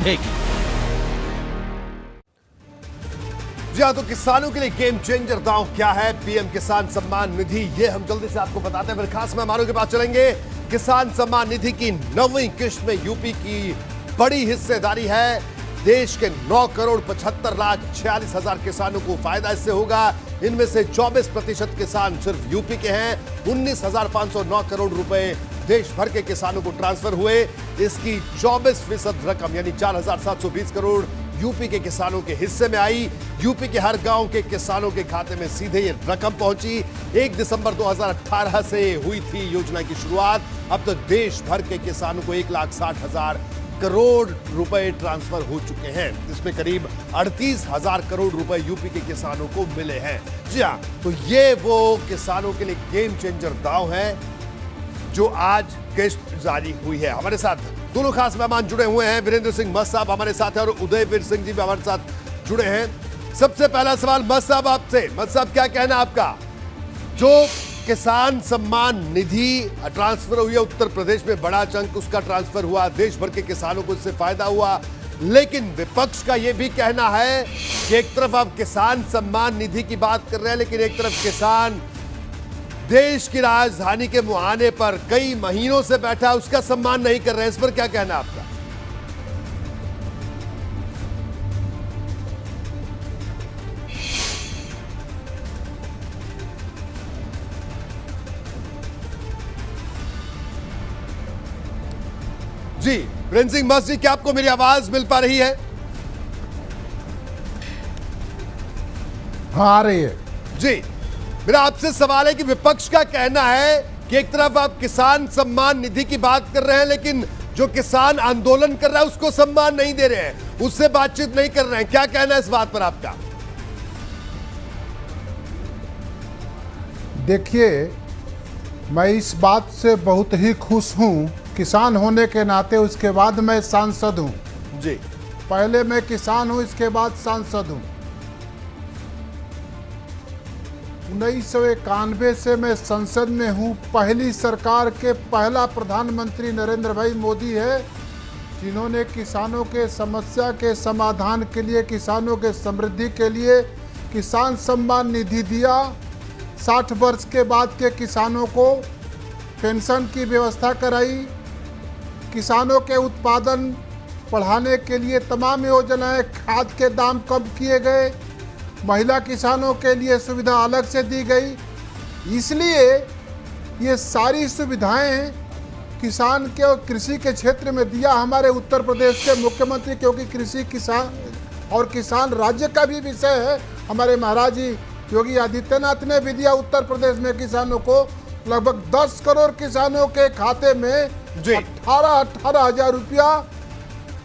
रहेगी। जी हाँ, तो किसानों के लिए गेम चेंजर दांव क्या है? पीएम किसान सम्मान निधि, ये हम जल्दी से आपको बताते हैं। फिर खास मेहमानों के पास चलेंगे। किसान सम्मान निधि की 9वीं किश्त में यूपी की बड़ी हिस्सेदारी है। देश के 9,75,46,000 किसानों को फायदा इससे होगा। इनमें से 24% किसान सिर्फ यूपी के हैं। 19,509 करोड़ रुपए देश भर के किसानों को ट्रांसफर हुए। इसकी 24% रकम यानी 4,720 करोड़ यूपी के किसानों के हिस्से में आई। यूपी के हर गांव के किसानों के खाते में सीधे ये रकम पहुंची। 1 दिसंबर 2018 से हुई थी योजना की शुरुआत। अब तक देश भर के किसानों को 1,60,000 करोड़ रुपए ट्रांसफर हो चुके हैं। इसमें करीब 38,000 करोड़ रुपए यूपी के किसानों को मिले हैं। जी हाँ, तो ये वो किसानों के लिए गेम चेंजर दांव है जो आज किश्त जारी हुई है। हमारे साथ दोनों खास मेहमान जुड़े हुए हैं। वीरेंद्र सिंह मस्त साहब हमारे साथ हैं और उदयवीर सिंह जी भी हमारे साथ जुड़े हैं। सबसे पहला सवाल मस्त साहब आपसे। मस्त साहब, क्या कहना है आपका? जो किसान सम्मान निधि ट्रांसफर हुई है उत्तर प्रदेश में, बड़ा चंक उसका ट्रांसफर हुआ, देश भर के किसानों को इससे फायदा हुआ, लेकिन विपक्ष का यह भी कहना है कि एक तरफ आप किसान सम्मान निधि की बात कर रहे हैं, लेकिन एक तरफ किसान देश की राजधानी के मुहाने पर कई महीनों से बैठा है, उसका सम्मान नहीं कर रहे हैं। इस पर क्या कहना है आपका? जी वीरेंद्र सिंह मस्त जी, क्या आपको मेरी आवाज मिल पा रही है? हाँ, आ रही है जी। मेरा आपसे सवाल है कि विपक्ष का कहना है कि एक तरफ आप किसान सम्मान निधि की बात कर रहे हैं, लेकिन जो किसान आंदोलन कर रहा है उसको सम्मान नहीं दे रहे हैं, उससे बातचीत नहीं कर रहे हैं। क्या कहना है इस बात पर आपका? देखिए, मैं इस बात से बहुत ही खुश हूं, किसान होने के नाते। उसके बाद मैं सांसद हूं। जी, पहले मैं किसान हूं, इसके बाद सांसद हूं। 1991 से मैं संसद में हूं। पहली सरकार के पहला प्रधानमंत्री नरेंद्र भाई मोदी है, जिन्होंने किसानों के समस्या के समाधान के लिए, किसानों के समृद्धि के लिए किसान सम्मान निधि दिया। 60 वर्ष के बाद के किसानों को पेंशन की व्यवस्था कराई। किसानों के उत्पादन बढ़ाने के लिए तमाम योजनाएं, खाद के दाम कम किए गए, महिला किसानों के लिए सुविधा अलग से दी गई। इसलिए ये सारी सुविधाएं किसान के और कृषि के क्षेत्र में दिया हमारे उत्तर प्रदेश के मुख्यमंत्री, क्योंकि कृषि किसान और किसान राज्य का भी विषय है। हमारे महाराज जी योगी आदित्यनाथ ने भी दिया उत्तर प्रदेश में किसानों को। लगभग 10 करोड़ किसानों के खाते में 18,000 रुपया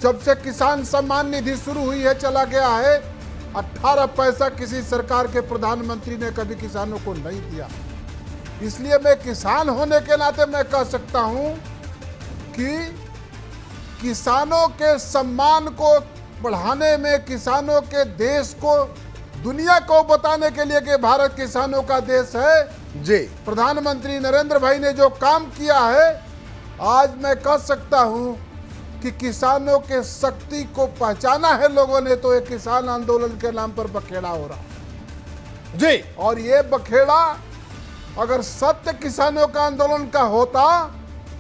जब से किसान सम्मान निधि शुरू हुई है चला गया है। 18 पैसा किसी सरकार के प्रधानमंत्री ने कभी किसानों को नहीं दिया। इसलिए मैं किसान होने के नाते मैं कह सकता हूं कि किसानों के सम्मान को बढ़ाने में, किसानों के देश को दुनिया को बताने के लिए कि भारत किसानों का देश है जी, प्रधानमंत्री नरेंद्र भाई ने जो काम किया है, आज मैं कह सकता हूं कि किसानों के शक्ति को पहचाना है लोगों ने। तो एक किसान आंदोलन के नाम पर बखेड़ा हो रहा जी, और ये बखेड़ा अगर सत्य किसानों का आंदोलन का होता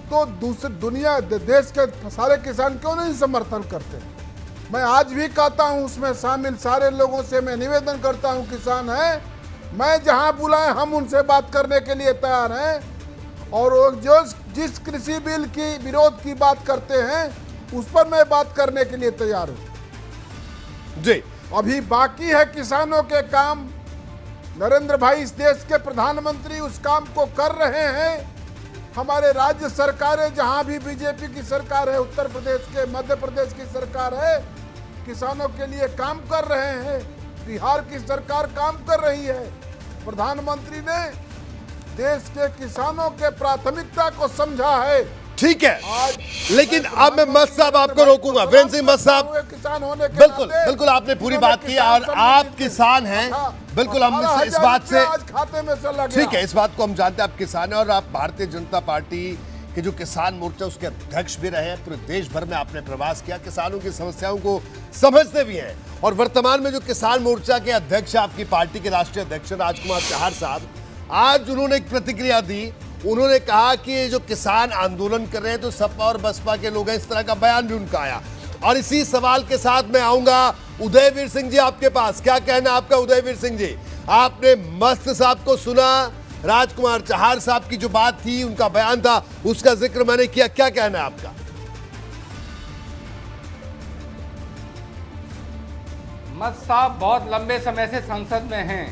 तो दूसरी दुनिया, देश के सारे किसान क्यों नहीं समर्थन करते? मैं आज भी कहता हूं, उसमें शामिल सारे लोगों से मैं निवेदन करता हूं, किसान है, मैं जहां बुलाएं हम उनसे बात करने के लिए तैयार हैं। और वो जो जिस कृषि बिल की विरोध की बात करते हैं उस पर मैं बात करने के लिए तैयार हूं। जी, अभी बाकी है किसानों के काम। नरेंद्र भाई इस देश के प्रधानमंत्री उस काम को कर रहे हैं। हमारे राज्य सरकारें, जहां भी बीजेपी की सरकार है, उत्तर प्रदेश के, मध्य प्रदेश की सरकार है, किसानों के लिए काम कर रहे हैं। बिहार की सरकार काम कर रही है। प्रधानमंत्री ने देश के किसानों के प्राथमिकता को समझा है। ठीक है, लेकिन अब मैं मस्त साहब आपको रोकूंगा। वीरेंद्र सिंह मस्त साहब, किसान होने के बिल्कुल नाते बिल्कुल आपने पूरी बात की और आप किसान हैं, बिल्कुल हम इस बात से आज खाते में चला गया। ठीक है, इस बात को हम जानते हैं, आप किसान हैं और आप भारतीय जनता पार्टी कि जो किसान मोर्चा उसके अध्यक्ष भी रहे हैं, पूरे देश भर में आपने प्रवास किया, किसानों की समस्याओं को समझते भी हैं। और वर्तमान में जो किसान मोर्चा के अध्यक्ष, आपकी पार्टी के राष्ट्रीय अध्यक्ष राजकुमार चहार साहब, आज उन्होंने एक प्रतिक्रिया दी। उन्होंने कहा कि ये जो किसान आंदोलन कर रहे हैं तो सपा और बसपा के लोग हैं, इस तरह का बयान भी उनका आया। और इसी सवाल के साथ मैं आऊंगा उदयवीर सिंह जी आपके पास। क्या कहना आपका उदयवीर सिंह जी? आपने मस्त साहब को सुना, राजकुमार चहार साहब की जो बात थी, उनका बयान था, उसका जिक्र मैंने किया। क्या कहना है आपका? मस्त साहब बहुत लंबे समय से संसद में हैं,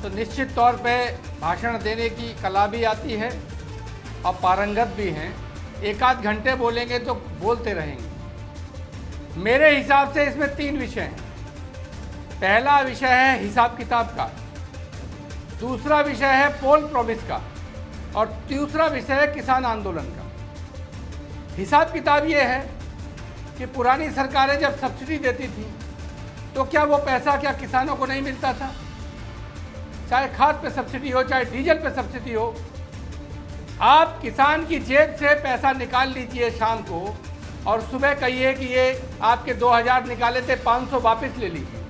तो निश्चित तौर पे भाषण देने की कला भी आती है और पारंगत भी हैं। एक आध घंटे बोलेंगे तो बोलते रहेंगे। मेरे हिसाब से इसमें 3 विषय हैं। पहला विषय है हिसाब किताब का, दूसरा विषय है पोल प्रॉमिस का, और तीसरा विषय है किसान आंदोलन का। हिसाब किताब ये है कि पुरानी सरकारें जब सब्सिडी देती थी तो क्या वो पैसा क्या किसानों को नहीं मिलता था? चाहे खाद पे सब्सिडी हो, चाहे डीजल पे सब्सिडी हो। आप किसान की जेब से पैसा निकाल लीजिए शाम को, और सुबह कहिए कि ये आपके 2000 निकाले थे, 500 वापस ले लीजिए।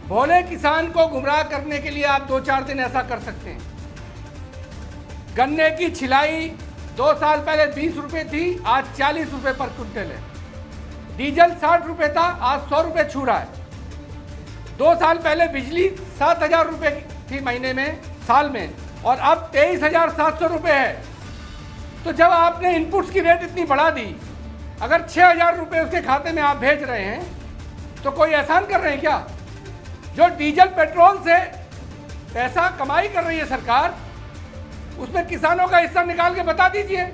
भोले किसान को गुमराह करने के लिए आप 2-4 दिन ऐसा कर सकते हैं। गन्ने की छिलाई 2 साल पहले 20 रुपये थी, आज 40 रुपये पर क्विंटल है। डीजल 60 रुपये था, आज 100 रुपये छू रहा है। 2 साल पहले बिजली 7000 रुपये थी महीने में, साल में, और अब 23,700 रुपये है। तो जब आपने इनपुट्स की रेट इतनी बढ़ा दी, अगर 6,000 रुपये उसके खाते में आप भेज रहे हैं तो कोई एहसान कर रहे हैं क्या? जो डीजल पेट्रोल से पैसा कमाई कर रही है सरकार, उसमें किसानों का हिस्सा निकाल के बता दीजिए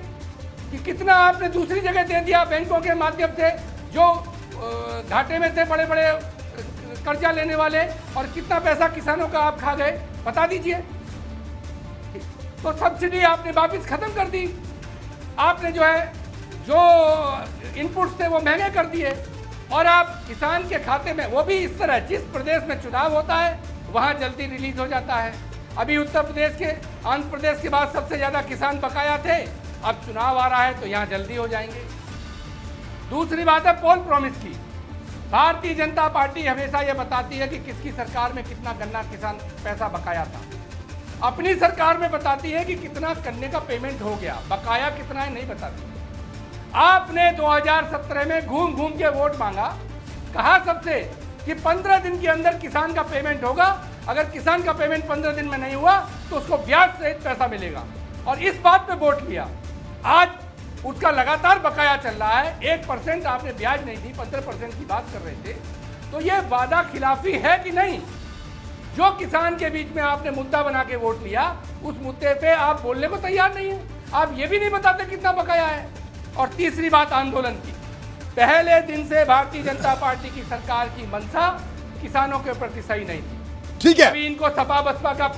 कि कितना आपने दूसरी जगह दे दिया बैंकों के माध्यम से, जो घाटे में थे बड़े बड़े कर्जा लेने वाले, और कितना पैसा किसानों का आप खा गए, बता दीजिए। तो सब्सिडी आपने वापस खत्म कर दी। आपने जो है जो इनपुट्स थे वो महंगे कर दिए, और आप किसान के खाते में, वो भी इस तरह, जिस प्रदेश में चुनाव होता है वहाँ जल्दी रिलीज हो जाता है। अभी उत्तर प्रदेश के, आंध्र प्रदेश के बाद सबसे ज़्यादा किसान बकाया थे, अब चुनाव आ रहा है तो यहाँ जल्दी हो जाएंगे। दूसरी बात है पोल प्रॉमिस की। भारतीय जनता पार्टी हमेशा ये बताती है कि किसकी सरकार में कितना गन्ना किसान पैसा बकाया था। अपनी सरकार में बताती है कि कितना गन्ने का पेमेंट हो गया, बकाया कितना है नहीं बताती। आपने 2017 में घूम घूम के वोट मांगा, कहा सबसे कि 15 दिन के अंदर किसान का पेमेंट होगा, अगर किसान का पेमेंट 15 दिन में नहीं हुआ तो उसको ब्याज सहित पैसा मिलेगा, और इस बात पे वोट लिया। आज उसका लगातार बकाया चल रहा है। 1% आपने ब्याज नहीं दी, 15% की बात कर रहे थे। तो ये वादा खिलाफी है कि नहीं? जो किसान के बीच में आपने मुद्दा बना के वोट लिया, उस मुद्दे पे आप बोलने को तैयार नहीं है। आप ये भी नहीं बताते कितना बकाया है। और तीसरी बात आंदोलन की। पहले दिन से भारतीय जनता पार्टी की सरकार की मंशा किसानों के प्रति सही नहीं थी। ठीक है, अभी इनको सपा बसपा का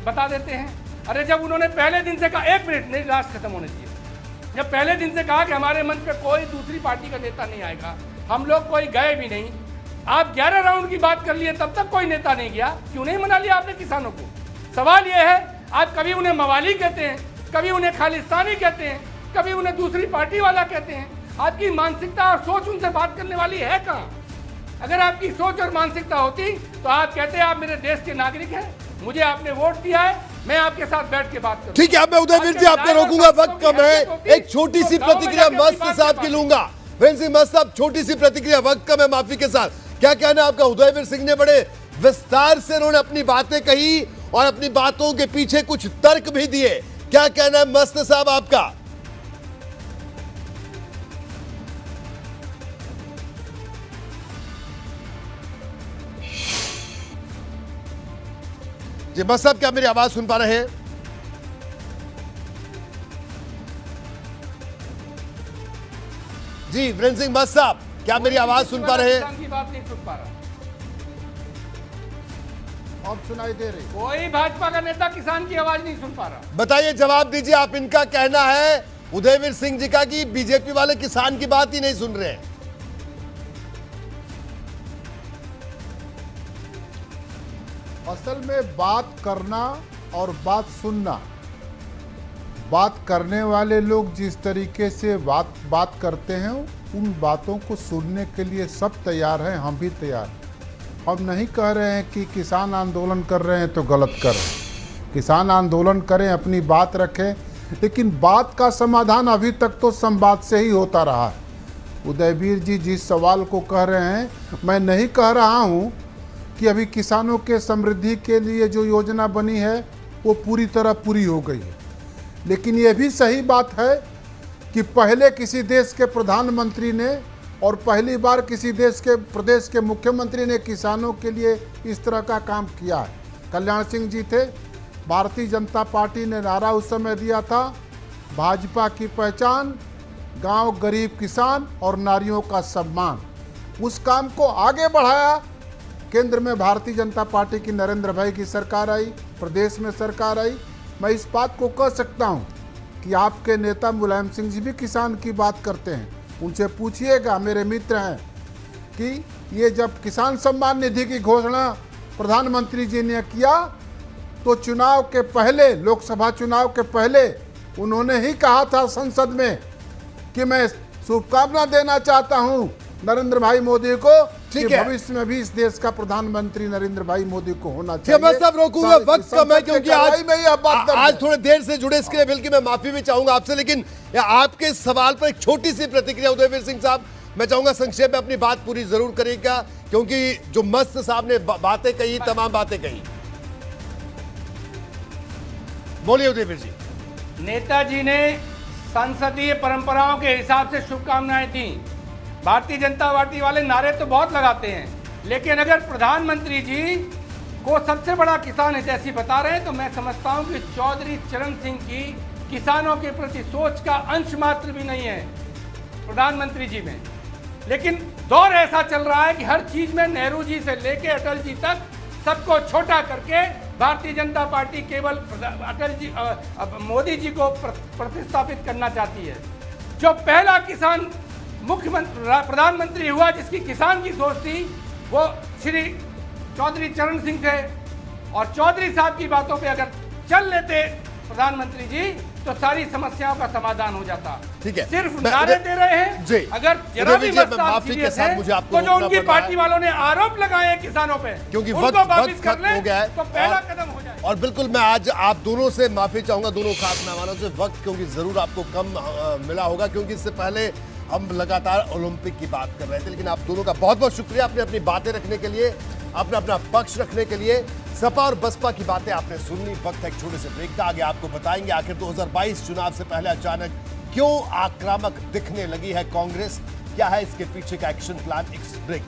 बता देते हैं। अरे जब उन्होंने पहले दिन से कहा, 1 मिनट नहीं, लास्ट खत्म होने चाहिए, जब पहले दिन से कहा कि हमारे मंच पे कोई दूसरी पार्टी का नेता नहीं आएगा, हम लोग कोई गए भी नहीं। आप 11 राउंड की बात कर लिए, तब तक कोई नेता नहीं गया। क्यों नहीं मना लिया आपने किसानों को? सवाल यह है, आप कभी उन्हें मवाली कहते हैं, कभी उन्हें खालिस्तानी कहते हैं, कभी उन्हें दूसरी पार्टी वाला कहते हैं। आपकी मानसिकता और सोच उनसे बात करने वाली है कहाँ? अगर आपकी सोच और मानसिकता होती तो आप कहते आप मेरे देश के नागरिक हैं, मुझे आपने वोट दिया है, मैं आपके साथ बैठ के बात करूं। ठीक है, अब मैं उदयवीर जी आपको रोकूंगा, वक्त कम है। एक छोटी सी प्रतिक्रिया मस्त साहब की लूंगा। वीरेंद्र सिंह मस्त साहब, छोटी सी प्रतिक्रिया, वक्त कम है, माफी के साथ। क्या कहना है आपका? उदयवीर सिंह ने बड़े विस्तार से उन्होंने अपनी बातें कही और अपनी बातों के पीछे कुछ तर्क भी दिए। क्या कहना है मस्त साहब आपका? जी मस्त साहब, क्या मेरी आवाज सुन पा रहे हैं? जी वीरेंद्र सिंह मस्त साहब, क्या मेरी आवाज सुन पा रहे हैं? किसान की बात नहीं सुन पा रहा। अब सुनाई दे रही? कोई भाजपा का नेता किसान की आवाज नहीं सुन पा रहा। बताइए, जवाब दीजिए। आप, इनका कहना है उदयवीर सिंह जी का कि बीजेपी वाले किसान की बात ही नहीं सुन रहे हैं। असल में बात करना और बात सुनना बात करने वाले लोग जिस तरीके से बात करते हैं, उन बातों को सुनने के लिए सब तैयार हैं, हम भी तैयार हैं। हम नहीं कह रहे हैं कि किसान आंदोलन कर रहे हैं तो गलत कर रहे हैं। किसान आंदोलन करें, अपनी बात रखें, लेकिन बात का समाधान अभी तक तो संवाद से ही होता रहा है। उदयवीर जी जिस सवाल को कह रहे हैं, मैं नहीं कह रहा हूं कि अभी किसानों के समृद्धि के लिए जो योजना बनी है वो पूरी तरह पूरी हो गई है, लेकिन ये भी सही बात है कि पहले किसी देश के प्रधानमंत्री ने और पहली बार किसी प्रदेश के मुख्यमंत्री ने किसानों के लिए इस तरह का काम किया है। कल्याण सिंह जी थे, भारतीय जनता पार्टी ने नारा उस समय दिया था, भाजपा की पहचान, गांव गरीब किसान और नारियों का सम्मान। उस काम को आगे बढ़ाया। केंद्र में भारतीय जनता पार्टी की नरेंद्र भाई की सरकार आई, प्रदेश में सरकार आई। मैं इस बात को कह सकता हूं कि आपके नेता मुलायम सिंह जी भी किसान की बात करते हैं। उनसे पूछिएगा, मेरे मित्र हैं, कि ये जब किसान सम्मान निधि की घोषणा प्रधानमंत्री जी ने किया तो चुनाव के पहले, लोकसभा चुनाव के पहले उन्होंने ही कहा था संसद में कि मैं शुभकामना देना चाहता हूं नरेंद्र भाई मोदी को कि भविष्य में भी इस देश का प्रधानमंत्री नरेंद्र भाई मोदी को होना चाहिए। मैं सब रोकूंगा, वक्त कम है क्योंकि आज थोड़े देर से जुड़े, इसके लिए बल्कि मैं माफी भी चाहूंगा आपसे, लेकिन आपके सवाल पर एक छोटी सी प्रतिक्रिया उदयवीर सिंह साहब, मैं चाहूंगा संक्षेप में अपनी बात पूरी जरूर करिएगा, क्योंकि जो मस्त साहब ने बातें कही, तमाम बातें कही। बोलिए उदयवीर जी। नेताजी ने संसदीय परंपराओं के हिसाब से शुभकामनाएं दी। भारतीय जनता पार्टी वाले नारे तो बहुत लगाते हैं, लेकिन अगर प्रधानमंत्री जी को सबसे बड़ा किसान हितैषी बता रहे हैं तो मैं समझता हूं कि चौधरी चरण सिंह की किसानों के प्रति सोच का अंश मात्र भी नहीं है प्रधानमंत्री जी में। लेकिन दौर ऐसा चल रहा है कि हर चीज में नेहरू जी से लेके अटल जी तक सबको छोटा करके भारतीय जनता पार्टी केवल अटल जी मोदी जी को प्रतिस्थापित करना चाहती है। जो पहला किसान प्रधानमंत्री हुआ जिसकी किसान की सोच थी, वो श्री चौधरी चरण सिंह थे, और चौधरी साहब की बातों पे अगर चल लेते प्रधानमंत्री जी तो सारी समस्याओं का समाधान हो जाता। ठीक है, सिर्फ नारे दे रहे हैं जी। अगर जरा भी माफी के साथ मुझे आपको तो जो उनकी पार्टी वालों ने आरोप लगाए हैं किसानों पे, क्योंकि वक्त खत्म हो गया है तो पहला कदम हो जाए। और बिल्कुल मैं आज आप दोनों से माफी चाहूंगा, दोनों खास मेहमानों से, वक्त क्योंकि जरूर आपको कम मिला होगा, क्योंकि इससे पहले हम लगातार ओलंपिक की बात कर रहे थे। लेकिन आप दोनों का बहुत बहुत शुक्रिया अपनी अपनी बातें रखने के लिए, अपना अपना पक्ष रखने के लिए। सपा और बसपा की बातें आपने सुन ली। वक्त एक छोटे से ब्रेक का, आगे आपको बताएंगे आखिर 2022 चुनाव से पहले अचानक क्यों आक्रामक दिखने लगी है कांग्रेस, क्या है इसके पीछे का एक्शन प्लान। एक ब्रेक।